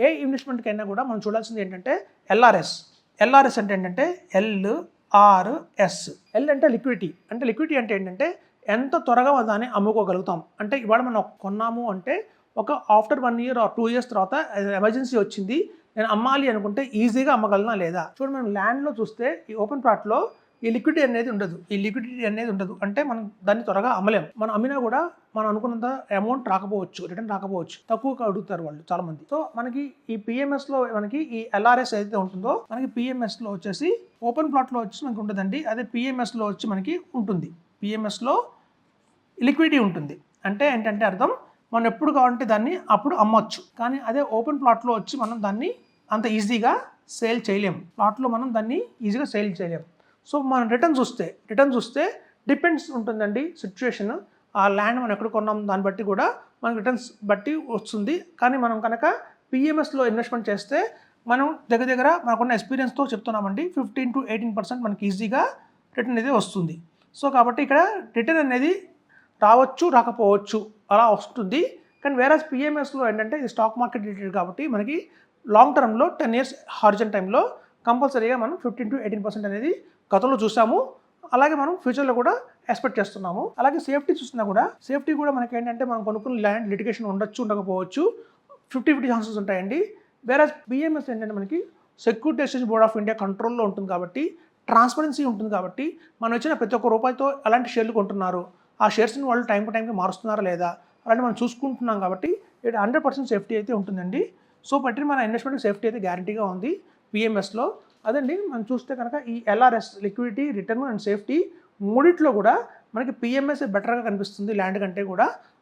ఏ ఇన్వెస్ట్మెంట్కైనా కూడా మనం చూడాల్సింది ఏంటంటే ఎల్ఆర్ఎస్. ఎల్ఆర్ఎస్ అంటే ఏంటంటే LRS. ఎల్ అంటే లిక్విడిటీ. అంటే లిక్విడిటీ అంటే ఏంటంటే ఎంత త్వరగా దాన్ని అమ్ముకోగలుగుతాం. అంటే ఇవాళ మనం కొన్నాము అంటే ఒక ఆఫ్టర్ 1 year or 2 years తర్వాత ఎమర్జెన్సీ వచ్చింది, నేను అమ్మాలి అనుకుంటే ఈజీగా అమ్మగలనా లేదా. చూడండి, మనం ల్యాండ్లో చూస్తే ఈ ఓపెన్ ప్లాట్లో ఈ లిక్విడిటీ అనేది ఉండదు. అంటే మనం దాన్ని త్వరగా అమ్మలేం. మనం అమ్మినా కూడా మనం అనుకున్నంత అమౌంట్ రాకపోవచ్చు, రిటర్న్ రాకపోవచ్చు, తక్కువగా అడుగుతారు వాళ్ళు చాలా మంది. సో మనకి ఈ పిఎంఎస్లో మనకి ఈ ఎల్ఆర్ఎస్ ఏదైతే ఉంటుందో మనకి పిఎంఎస్లో వచ్చేసి ఓపెన్ ప్లాట్లో వచ్చి మనకి ఉండదండి. అదే పిఎంఎస్లో వచ్చి మనకి ఉంటుంది. పిఎంఎస్లో లిక్విడిటీ ఉంటుంది. అంటే ఏంటంటే అర్థం, మనం ఎప్పుడు కావాలంటే దాన్ని అప్పుడు అమ్మొచ్చు. కానీ అదే ఓపెన్ ప్లాట్లో వచ్చి మనం దాన్ని అంత ఈజీగా సేల్ చేయలేము. ప్లాట్లో మనం దాన్ని ఈజీగా సేల్ చేయలేము. సో మనం రిటర్న్ చూస్తే డిపెండ్స్ ఉంటుందండి సిచ్యువేషన్. ఆ ల్యాండ్ మనం ఎక్కడ కొన్నాం దాన్ని బట్టి కూడా మనకు రిటర్న్స్ బట్టి వస్తుంది. కానీ మనం కనుక పిఎంఎస్లో ఇన్వెస్ట్మెంట్ చేస్తే మనం దగ్గర మనకున్న ఎక్స్పీరియన్స్తో చెప్తున్నామండి 15 to 18% మనకి ఈజీగా రిటర్న్ అనేది వస్తుంది. సో కాబట్టి ఇక్కడ రిటర్న్ అనేది రావచ్చు, రాకపోవచ్చు, అలా వస్తుంది. కానీ వేరే పిఎంఎస్లో ఏంటంటే ఇది స్టాక్ మార్కెట్ రిలేటెడ్ కాబట్టి మనకి లాంగ్ టర్మ్లో 10 years హారిజన్ టైంలో కంపల్సరీగా మనం 15 to 18% అనేది గతంలో చూసాము. అలాగే మనం ఫ్యూచర్లో కూడా ఎక్స్పెక్ట్ చేస్తున్నాము. అలాగే సేఫ్టీ చూసినా కూడా సేఫ్టీ కూడా మనకి ఏంటంటే మనం కొనుక్కున్న ల్యాండ్ లిటిగేషన్ ఉండొచ్చు, ఉండకపోవచ్చు, 50-50 ఛాన్సెస్ ఉంటాయండి. వేరే పిఎంఎస్ ఏంటంటే మనకి సెక్యూరిటైజేషన్ బోర్డ్ ఆఫ్ ఇండియా కంట్రోల్లో ఉంటుంది కాబట్టి ట్రాన్స్పరెన్సీ ఉంటుంది కాబట్టి మనం వచ్చిన ప్రతి ఒక్క రూపాయితో అలాంటి షేర్లు కొంటున్నారు, ఆ షేర్స్ని వాళ్ళు టైం టు టైంకి మారుస్తున్నారా లేదా అలాంటి మనం చూసుకుంటున్నాం కాబట్టి ఇక్కడ 100% సేఫ్టీ అయితే ఉంటుందండి. సో బట్టి మన ఇన్వెస్ట్మెంట్ సేఫ్టీ అయితే గ్యారంటీగా ఉంది పిఎంఎస్లో. అదండి మనం చూస్తే కనుక ఈ LRS liquidity, return and safety మూడిట్లో కూడా మనకి పిఎంఎస్ బెటర్గా కనిపిస్తుంది ల్యాండ్ కంటే కూడా.